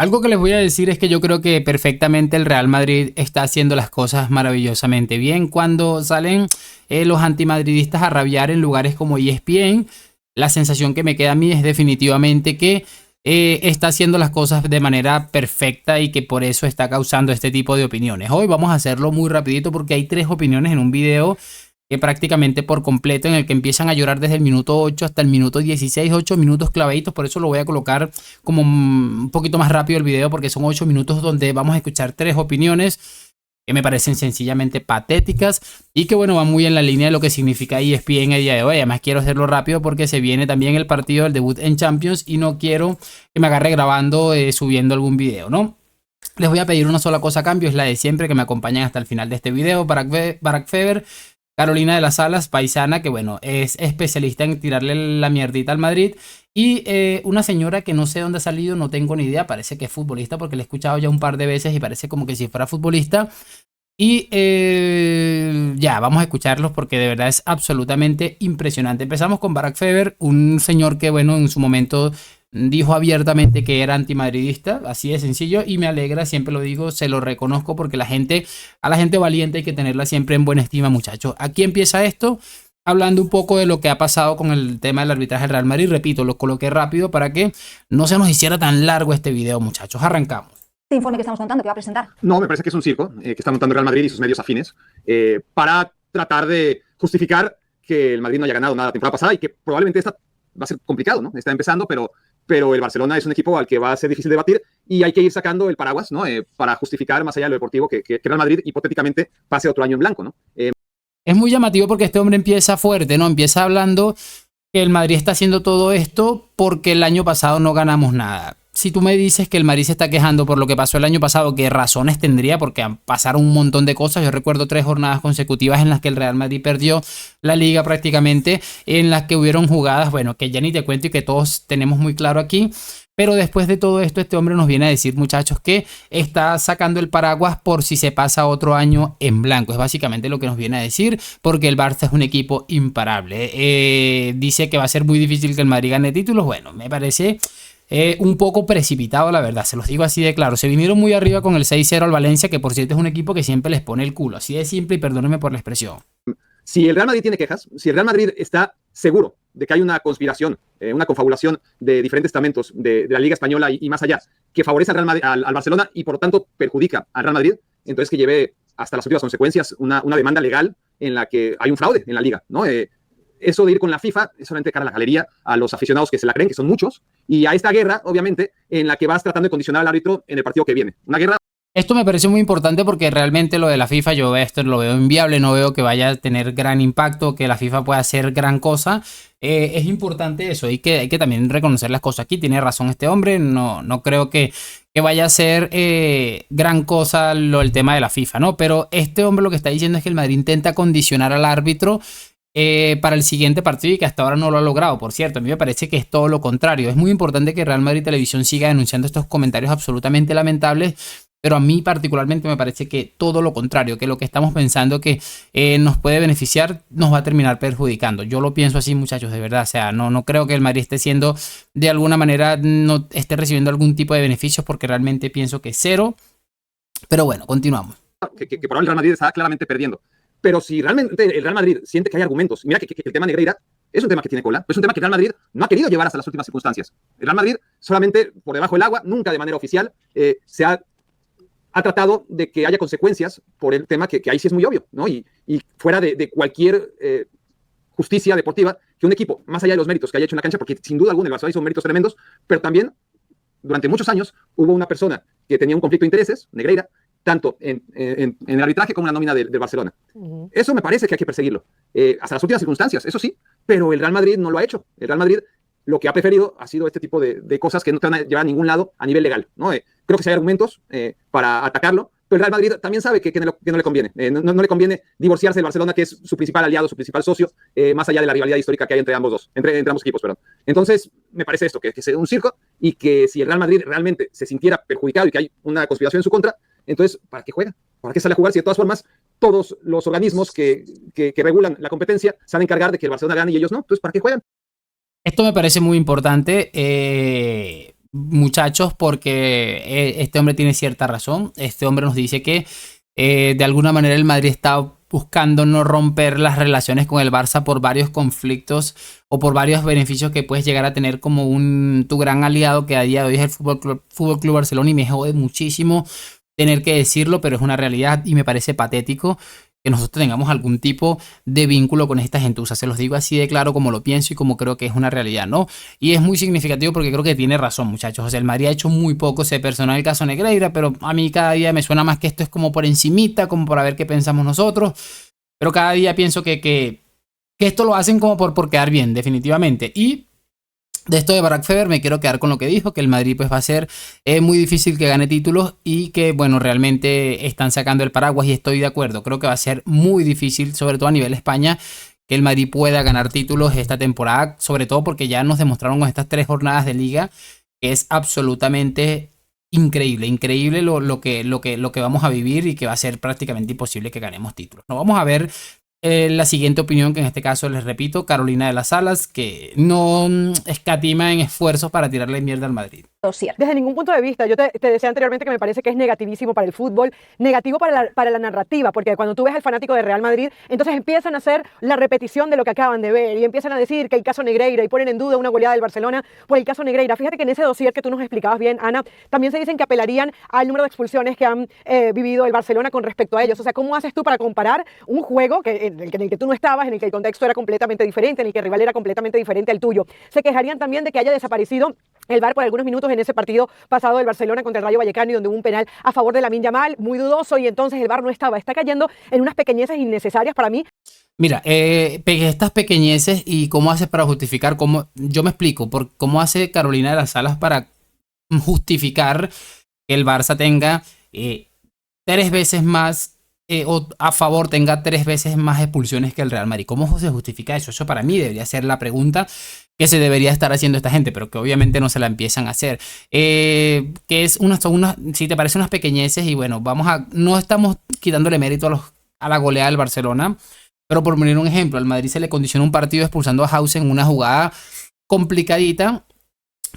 Algo que les voy a decir es que yo creo que perfectamente el Real Madrid está haciendo las cosas maravillosamente bien. Cuando salen los antimadridistas a rabiar en lugares como ESPN, la sensación que me queda a mí es definitivamente que está haciendo las cosas de manera perfecta y que por eso está causando este tipo de opiniones. Hoy vamos a hacerlo muy rapidito porque hay 3 opiniones en un video que prácticamente por completo en el que empiezan a llorar desde el minuto 8 hasta el minuto 16, 8 minutos clavaditos. Por eso lo voy a colocar como un poquito más rápido el video, porque son 8 minutos donde vamos a escuchar 3 opiniones que me parecen sencillamente patéticas y que bueno, van muy en la línea de lo que significa ESPN el día de hoy. Además quiero hacerlo rápido porque se viene también el partido del debut en Champions y no quiero que me agarre grabando, subiendo algún video, ¿no? Les voy a pedir una sola cosa a cambio, es la de siempre, que me acompañen hasta el final de este video. Barack Feber, Carolina de las Alas, paisana, que bueno, es especialista en tirarle la mierdita al Madrid. Y una señora que no sé dónde ha salido, no tengo ni idea, parece que es futbolista porque la he escuchado ya un par de veces y parece como que si fuera futbolista. Y ya, vamos a escucharlos porque de verdad es absolutamente impresionante. Empezamos con Barack Feber, un señor que bueno, en su momento dijo abiertamente que era antimadridista, así de sencillo, y me alegra, siempre lo digo, se lo reconozco porque a la gente valiente hay que tenerla siempre en buena estima, muchachos. Aquí empieza esto, hablando un poco de lo que ha pasado con el tema del arbitraje del Real Madrid. Repito, lo coloqué rápido para que no se nos hiciera tan largo este video, muchachos. Arrancamos. Este informe que estamos contando, que va a presentar. No, me parece que es un circo que está montando el Real Madrid y sus medios afines para tratar de justificar que el Madrid no haya ganado nada la temporada pasada y que probablemente esta va a ser complicado, ¿no? Está empezando, pero el Barcelona es un equipo al que va a ser difícil debatir y hay que ir sacando el paraguas, ¿no? Para justificar, más allá de lo deportivo, que Real Madrid hipotéticamente pase otro año en blanco, ¿no? Es muy llamativo porque este hombre empieza fuerte, ¿no? Empieza hablando que el Madrid está haciendo todo esto porque el año pasado no ganamos nada. Si tú me dices que el Madrid se está quejando por lo que pasó el año pasado, ¿qué razones tendría? Porque pasaron un montón de cosas. Yo recuerdo 3 jornadas consecutivas en las que el Real Madrid perdió la liga prácticamente, en las que hubieron jugadas, bueno, que ya ni te cuento y que todos tenemos muy claro aquí. Pero después de todo esto, este hombre nos viene a decir, muchachos, que está sacando el paraguas por si se pasa otro año en blanco. Es básicamente lo que nos viene a decir, porque el Barça es un equipo imparable. Dice que va a ser muy difícil que el Madrid gane títulos. Bueno, me parece un poco precipitado, la verdad, se los digo así de claro. Se vinieron muy arriba con el 6-0 al Valencia, que por cierto es un equipo que siempre les pone el culo, así de simple, y perdónenme por la expresión. Si el Real Madrid tiene quejas, si el Real Madrid está seguro de que hay una conspiración, una confabulación de diferentes estamentos de la Liga Española y más allá, que favorece al, Real Madrid, al Barcelona y por lo tanto perjudica al Real Madrid, entonces que lleve hasta las últimas consecuencias una demanda legal en la que hay un fraude en la Liga, ¿no? Eso de ir con la FIFA es solamente cara a la galería, a los aficionados que se la creen, que son muchos, y a esta guerra, obviamente, en la que vas tratando de condicionar al árbitro en el partido que viene. Una guerra. Esto me parece muy importante porque realmente lo de la FIFA yo esto lo veo inviable, no veo que vaya a tener gran impacto, que la FIFA pueda hacer gran cosa. Es importante eso, hay que también reconocer las cosas. Aquí tiene razón este hombre, no creo que vaya a ser gran cosa el tema de la FIFA, ¿no? Pero este hombre lo que está diciendo es que el Madrid intenta condicionar al árbitro para el siguiente partido y que hasta ahora no lo ha logrado. Por cierto, a mí me parece que es todo lo contrario. Es muy importante que Real Madrid Televisión siga denunciando estos comentarios absolutamente lamentables, pero a mí particularmente me parece que todo lo contrario, que lo que estamos pensando que nos puede beneficiar nos va a terminar perjudicando. Yo lo pienso así, muchachos, de verdad. O sea, no creo que el Madrid esté siendo, de alguna manera, no esté recibiendo algún tipo de beneficios, porque realmente pienso que es cero. Pero bueno, continuamos. Que por ahora el Real Madrid está claramente perdiendo. Pero si realmente el Real Madrid siente que hay argumentos, mira que el tema Negreira es un tema que tiene cola, es un tema que el Real Madrid no ha querido llevar hasta las últimas circunstancias. El Real Madrid solamente por debajo del agua, nunca de manera oficial, se ha tratado de que haya consecuencias por el tema que ahí sí es muy obvio, ¿no? Y fuera de cualquier justicia deportiva, que un equipo, más allá de los méritos que haya hecho en la cancha, porque sin duda alguna el Barcelona hizo méritos tremendos, pero también durante muchos años hubo una persona que tenía un conflicto de intereses, Negreira, tanto en el arbitraje como en la nómina del Barcelona. Eso me parece que hay que perseguirlo, hasta las últimas circunstancias, eso sí, pero el Real Madrid no lo ha hecho. El Real Madrid lo que ha preferido ha sido este tipo de cosas que no te van a llevar a ningún lado a nivel legal, ¿no? Creo que sí hay argumentos para atacarlo, pero el Real Madrid también sabe que no le conviene. No le conviene divorciarse del Barcelona, que es su principal aliado, su principal socio, más allá de la rivalidad histórica que hay entre ambos equipos, perdón. Entonces, me parece esto, que sea un circo y que si el Real Madrid realmente se sintiera perjudicado y que hay una conspiración en su contra, entonces, ¿para qué juega? ¿Para qué sale a jugar si de todas formas todos los organismos que regulan la competencia se van a encargar de que el Barcelona gane y ellos no? Entonces, ¿para qué juegan? Esto me parece muy importante. muchachos, porque este hombre tiene cierta razón. Este hombre nos dice que de alguna manera el Madrid está buscando no romper las relaciones con el Barça por varios conflictos o por varios beneficios que puedes llegar a tener como tu gran aliado, que a día de hoy es el Fútbol Club Barcelona, y me jode muchísimo tener que decirlo, pero es una realidad y me parece patético que nosotros tengamos algún tipo de vínculo con esta gentuza. Se los digo así de claro como lo pienso y como creo que es una realidad, ¿no? Y es muy significativo porque creo que tiene razón, muchachos. O sea, el Madrid ha hecho muy poco, se personal el caso Negreira, pero a mí cada día me suena más que esto es como por encimita, como para ver qué pensamos nosotros. Pero cada día pienso que esto lo hacen como por quedar bien, definitivamente. Y de esto de Barack Feber me quiero quedar con lo que dijo, que el Madrid pues va a ser muy difícil que gane títulos y que bueno, realmente están sacando el paraguas, y estoy de acuerdo, creo que va a ser muy difícil, sobre todo a nivel España, que el Madrid pueda ganar títulos esta temporada, sobre todo porque ya nos demostraron con estas 3 jornadas de liga que es absolutamente increíble lo que vamos a vivir, y que va a ser prácticamente imposible que ganemos títulos. No, vamos a ver la siguiente opinión, que en este caso les repito, Carolina de las Alas, que no escatima en esfuerzos para tirarle mierda al Madrid. Dossier. Desde ningún punto de vista, yo te decía anteriormente que me parece que es negativísimo para el fútbol, negativo para la narrativa, porque cuando tú ves al fanático de Real Madrid, entonces empiezan a hacer la repetición de lo que acaban de ver y empiezan a decir que el caso Negreira, y ponen en duda una goleada del Barcelona por el caso Negreira. Fíjate que en ese dossier que tú nos explicabas bien, Ana, también se dicen que apelarían al número de expulsiones que han vivido el Barcelona con respecto a ellos. O sea, ¿cómo haces tú para comparar un juego en el que tú no estabas, en el que el contexto era completamente diferente, en el que el rival era completamente diferente al tuyo? Se quejarían también de que haya desaparecido el VAR por algunos minutos en ese partido pasado del Barcelona contra el Rayo Vallecano, y donde hubo un penal a favor de Lamine Yamal, muy dudoso, y entonces el VAR no estaba. Está cayendo en unas pequeñeces innecesarias para mí. Mira, estas pequeñeces, y cómo hace para justificar, yo me explico, cómo hace Carolina de las Alas para justificar que el Barça tenga 3 veces más, o a favor tenga 3 veces más expulsiones que el Real Madrid. ¿Cómo se justifica eso? Eso para mí debería ser la pregunta que se debería estar haciendo esta gente, pero que obviamente no se la empiezan a hacer. Que es si te parece, unas pequeñeces, y bueno, no estamos quitándole mérito a la goleada del Barcelona, pero por poner un ejemplo, al Madrid se le condicionó un partido expulsando a Hausen en una jugada complicadita.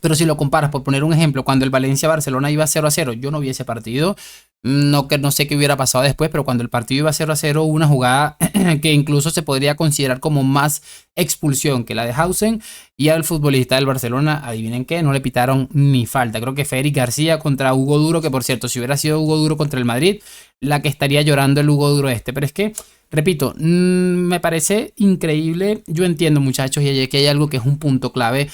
Pero si lo comparas, por poner un ejemplo, cuando el Valencia-Barcelona iba 0-0, yo no vi ese partido, no sé qué hubiera pasado después, pero cuando el partido iba 0-0, hubo una jugada que incluso se podría considerar como más expulsión que la de Hausen, y al futbolista del Barcelona, adivinen qué, no le pitaron ni falta. Creo que Federic García contra Hugo Duro, que por cierto, si hubiera sido Hugo Duro contra el Madrid, la que estaría llorando el Hugo Duro este. Pero es que, repito, me parece increíble. Yo entiendo, muchachos, y aquí hay algo que es un punto clave.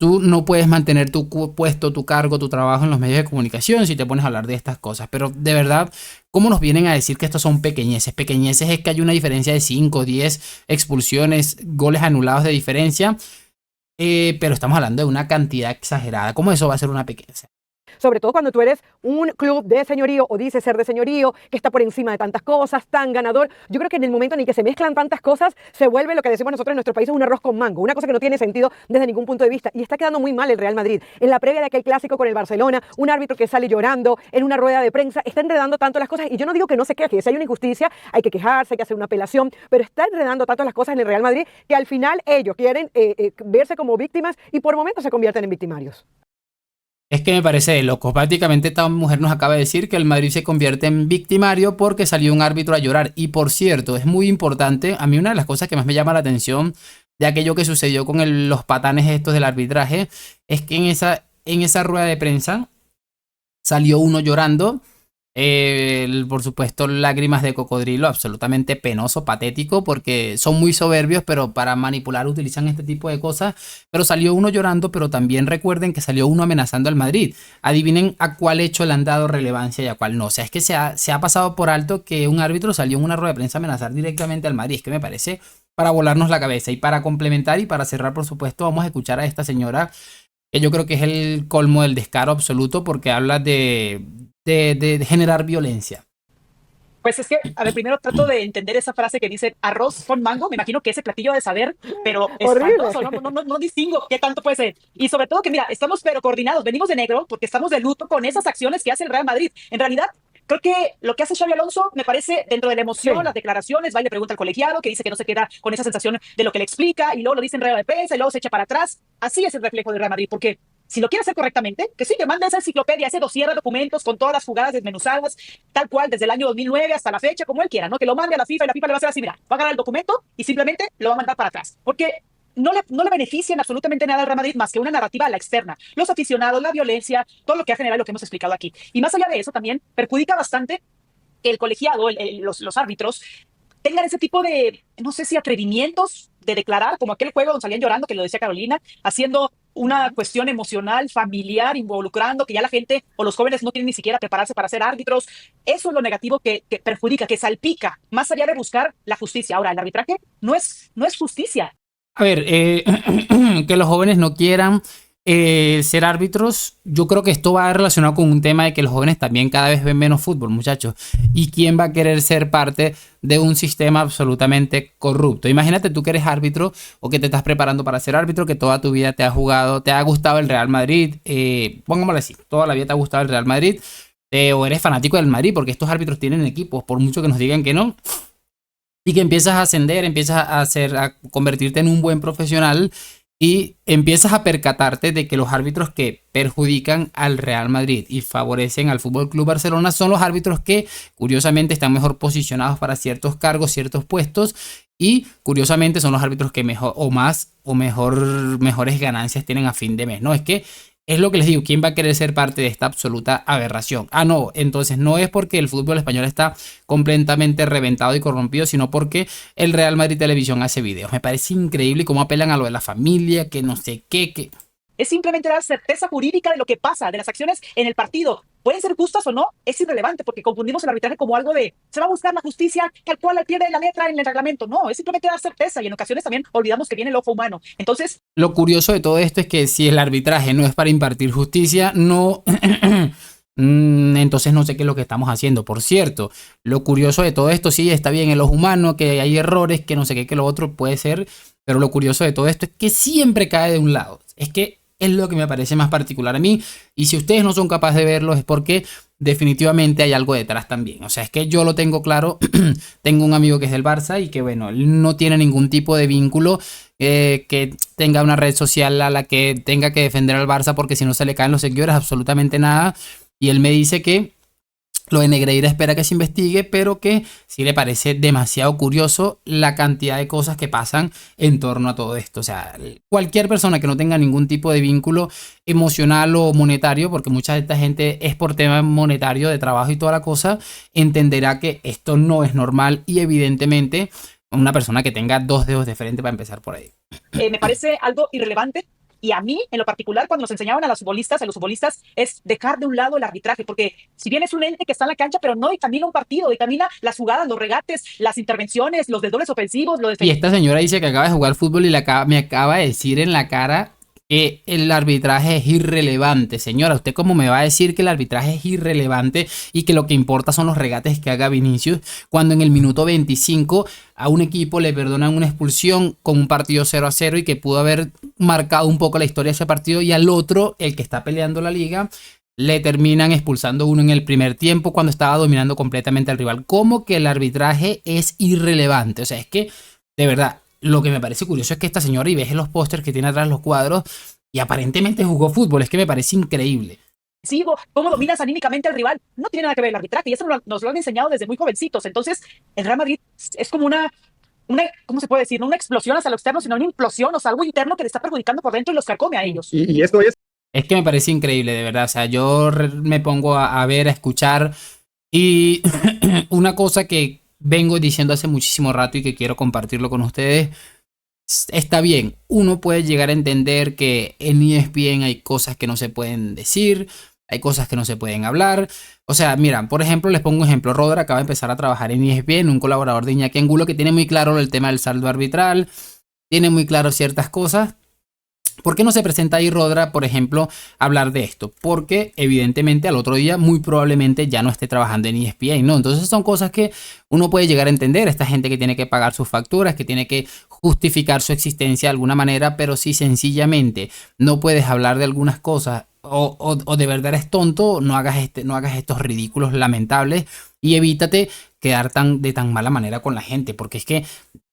Tú no puedes mantener tu puesto, tu cargo, tu trabajo en los medios de comunicación si te pones a hablar de estas cosas. Pero de verdad, ¿cómo nos vienen a decir que estos son pequeñeces? Pequeñeces es que hay una diferencia de 5, 10 expulsiones, goles anulados de diferencia. Pero estamos hablando de una cantidad exagerada. ¿Cómo eso va a ser una pequeñez? Sobre todo cuando tú eres un club de señorío, o dices ser de señorío, que está por encima de tantas cosas, tan ganador. Yo creo que en el momento en el que se mezclan tantas cosas, se vuelve lo que decimos nosotros en nuestro país, un arroz con mango, una cosa que no tiene sentido desde ningún punto de vista. Y está quedando muy mal el Real Madrid. En la previa de aquel clásico con el Barcelona, un árbitro que sale llorando en una rueda de prensa, está enredando tanto las cosas. Y yo no digo que no se queje, si hay una injusticia, hay que quejarse, hay que hacer una apelación, pero está enredando tanto las cosas en el Real Madrid que al final ellos quieren verse como víctimas, y por momentos se convierten en victimarios. Es que me parece de locos. Prácticamente esta mujer nos acaba de decir que el Madrid se convierte en victimario porque salió un árbitro a llorar. Y por cierto, es muy importante. A mí una de las cosas que más me llama la atención de aquello que sucedió con los patanes estos del arbitraje es que en esa rueda de prensa salió uno llorando. Por supuesto, lágrimas de cocodrilo, absolutamente penoso, patético, porque son muy soberbios, pero para manipular utilizan este tipo de cosas. Pero salió uno llorando, pero también recuerden que salió uno amenazando al Madrid. Adivinen a cuál hecho le han dado relevancia y a cuál no. O sea, es que se ha pasado por alto que un árbitro salió en una rueda de prensa a amenazar directamente al Madrid. Es que me parece para volarnos la cabeza. Y para complementar y para cerrar, por supuesto, vamos a escuchar a esta señora, que yo creo que es el colmo del descaro absoluto, porque habla de generar violencia. Pues es que, a ver, primero trato de entender esa frase que dice arroz con mango. Me imagino que ese platillo ha de saber, pero es espantoso, no distingo qué tanto puede ser. Y sobre todo que, mira, estamos pero coordinados, venimos de negro porque estamos de luto con esas acciones que hace el Real Madrid. En realidad, creo que lo que hace Xabi Alonso me parece dentro de la emoción, sí. Las declaraciones, va y le pregunta al colegiado, que dice que no se queda con esa sensación de lo que le explica, y luego lo dice en rueda de prensa, y luego se echa para atrás. Así es el reflejo del Real Madrid, porque si lo quiere hacer correctamente, que sí, que mande esa enciclopedia, ese dossier de documentos con todas las jugadas desmenuzadas, tal cual, desde el año 2009 hasta la fecha, como él quiera, ¿no? Que lo mande a la FIFA y la FIFA le va a hacer así, mira, va a agarrar el documento y simplemente lo va a mandar para atrás. Porque no le benefician absolutamente nada al Real Madrid más que una narrativa a la externa. Los aficionados, la violencia, todo lo que ha generado lo que hemos explicado aquí. Y más allá de eso, también perjudica bastante que el colegiado, los árbitros, tengan ese tipo de, no sé si atrevimientos de declarar, como aquel juego donde salían llorando, que lo decía Carolina, haciendo una cuestión emocional, familiar, involucrando que ya la gente o los jóvenes no tienen ni siquiera prepararse para ser árbitros. Eso es lo negativo que perjudica, que salpica, más allá de buscar la justicia. Ahora, el arbitraje no es justicia. A ver, que los jóvenes no quieran ser árbitros, yo creo que esto va relacionado con un tema de que los jóvenes también cada vez ven menos fútbol, muchachos. ¿Y quién va a querer ser parte de un sistema absolutamente corrupto? Imagínate tú que eres árbitro o que te estás preparando para ser árbitro, que toda tu vida te ha gustado el Real Madrid, pongámoslo así, toda la vida te ha gustado el Real Madrid, o eres fanático del Madrid, porque estos árbitros tienen equipos, por mucho que nos digan que no. Y que empiezas a ascender, empiezas a convertirte en un buen profesional y empiezas a percatarte de que los árbitros que perjudican al Real Madrid y favorecen al Fútbol Club Barcelona son los árbitros que curiosamente están mejor posicionados para ciertos cargos, ciertos puestos, y curiosamente son los árbitros que mejores ganancias tienen a fin de mes. No, es que es lo que les digo, ¿quién va a querer ser parte de esta absoluta aberración? Ah, no, entonces no es porque el fútbol español está completamente reventado y corrompido, sino porque el Real Madrid Televisión hace videos. Me parece increíble cómo apelan a lo de la familia, que no sé qué, que... Es simplemente dar certeza jurídica de lo que pasa, de las acciones en el partido. Pueden ser justas o no, es irrelevante porque confundimos el arbitraje como algo de se va a buscar la justicia tal cual al pie de la letra en el reglamento. No, es simplemente dar certeza y en ocasiones también olvidamos que viene el ojo humano. Entonces, lo curioso de todo esto es que si el arbitraje no es para impartir justicia, no... entonces no sé qué es lo que estamos haciendo. Por cierto, lo curioso de todo esto, sí, está bien en los humanos, que hay errores, que no sé qué, que lo otro puede ser, pero lo curioso de todo esto es que siempre cae de un lado. Es que es lo que me parece más particular a mí, y si ustedes no son capaces de verlo es porque definitivamente hay algo detrás también. O sea, es que yo lo tengo claro. Tengo un amigo que es del Barça y que, bueno, él no tiene ningún tipo de vínculo que tenga una red social a la que tenga que defender al Barça, porque si no se le caen los seguidores, absolutamente nada. Y él me dice que lo de Negreira espera que se investigue, pero que sí le parece demasiado curioso la cantidad de cosas que pasan en torno a todo esto. O sea, cualquier persona que no tenga ningún tipo de vínculo emocional o monetario, porque mucha de esta gente es por tema monetario, de trabajo y toda la cosa, entenderá que esto no es normal y evidentemente una persona que tenga dos dedos de frente para empezar por ahí. Me parece algo irrelevante. Y a mí, en lo particular, cuando nos enseñaban a los futbolistas, es dejar de un lado el arbitraje, porque si bien es un ente que está en la cancha, pero no dictamina un partido, dictamina las jugadas, los regates, las intervenciones, los desdobles ofensivos, Y esta señora dice que acaba de jugar fútbol y me acaba de decir en la cara que el arbitraje es irrelevante. Señora, ¿usted cómo me va a decir que el arbitraje es irrelevante y que lo que importa son los regates que haga Vinicius, cuando en el minuto 25 a un equipo le perdonan una expulsión con un partido 0-0 y que pudo haber marcado un poco la historia de ese partido, y al otro, el que está peleando la liga, le terminan expulsando uno en el primer tiempo cuando estaba dominando completamente al rival? ¿Cómo que el arbitraje es irrelevante? O sea, es que, de verdad, lo que me parece curioso es que esta señora, y ves los pósters que tiene atrás, los cuadros, y aparentemente jugó fútbol. Es que me parece increíble. ¿Cómo dominas anímicamente al rival? No tiene nada que ver el arbitraje, y eso nos lo han enseñado desde muy jovencitos. Entonces, el Real Madrid es como una ¿cómo se puede decir? No una explosión hacia lo externo, sino una implosión, o sea, algo interno que le está perjudicando por dentro y los carcome a ellos. Y esto es... Es que me parece increíble, de verdad. O sea, yo me pongo a ver, a escuchar, y una cosa que vengo diciendo hace muchísimo rato y que quiero compartirlo con ustedes. Está bien, uno puede llegar a entender que en ESPN hay cosas que no se pueden decir, hay cosas que no se pueden hablar. O sea, mira, por ejemplo, les pongo un ejemplo. Rodra acaba de empezar a trabajar en ESPN, un colaborador de Iñaki Angulo, que tiene muy claro el tema del saldo arbitral, tiene muy claro ciertas cosas. ¿Por qué no se presenta ahí Rodra, por ejemplo, a hablar de esto? Porque evidentemente al otro día muy probablemente ya no esté trabajando en ESPN, ¿no? Entonces son cosas que uno puede llegar a entender. Esta gente que tiene que pagar sus facturas, que tiene que justificar su existencia de alguna manera, pero si sencillamente no puedes hablar de algunas cosas o de verdad eres tonto, no hagas estos ridículos lamentables y evítate quedar de tan mala manera con la gente, porque es que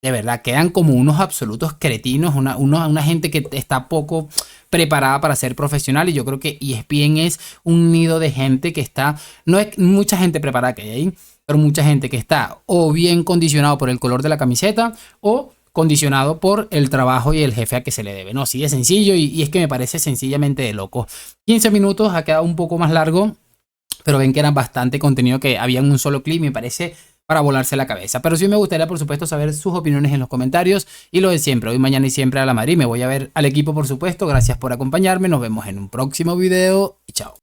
de verdad quedan como unos absolutos cretinos, una gente que está poco preparada para ser profesional, y yo creo que ESPN es un nido de gente que está, no es mucha gente preparada que hay ahí, pero mucha gente que está o bien condicionado por el color de la camiseta o condicionado por el trabajo y el jefe a que se le debe. No, sí, es sencillo y es que me parece sencillamente de loco. 15 minutos, ha quedado un poco más largo, pero ven que era bastante contenido, que había en un solo clip, me parece para volarse la cabeza. Pero sí me gustaría, por supuesto, saber sus opiniones en los comentarios, y lo de siempre, hoy, mañana y siempre a la Madrid. Me voy a ver al equipo, por supuesto. Gracias por acompañarme, nos vemos en un próximo video y chao.